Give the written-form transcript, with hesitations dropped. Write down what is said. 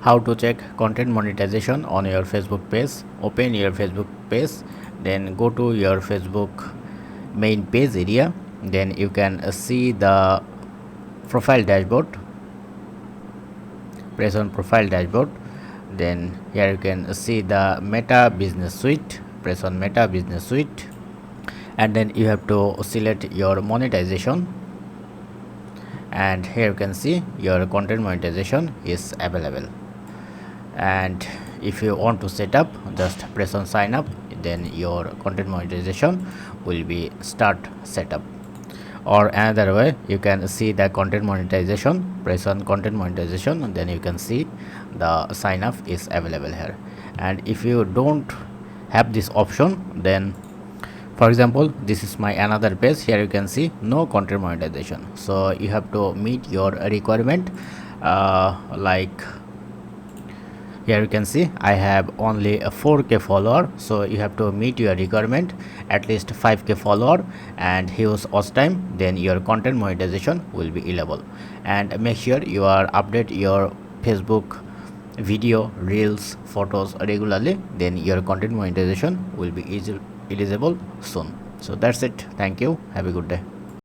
How to check content monetization on your Facebook page. Open your Facebook page, then go to your Facebook main page area. Then you can see the profile dashboard. Press on profile dashboard. Then here you can see the Meta Business Suite. Press on Meta Business Suite, and then you have to select your monetization, and here you can see your content monetization is available. And if you want to set up, just press on sign up, then your content monetization will be start setup. Or another way, you can see the content monetization. Press on content monetization, and then you can see the sign up is available here. And if you don't have this option, then for example, this is my another page. Here you can see no content monetization, so you have to meet your requirement. Like here you can see I have only a 4k follower, so you have to meet your requirement at least 5k follower and huge watch time, then your content monetization will be eligible. And make sure you are update your Facebook video, reels, photos regularly, then your content monetization will be eligible soon. So that's it. Thank you. Have a good day.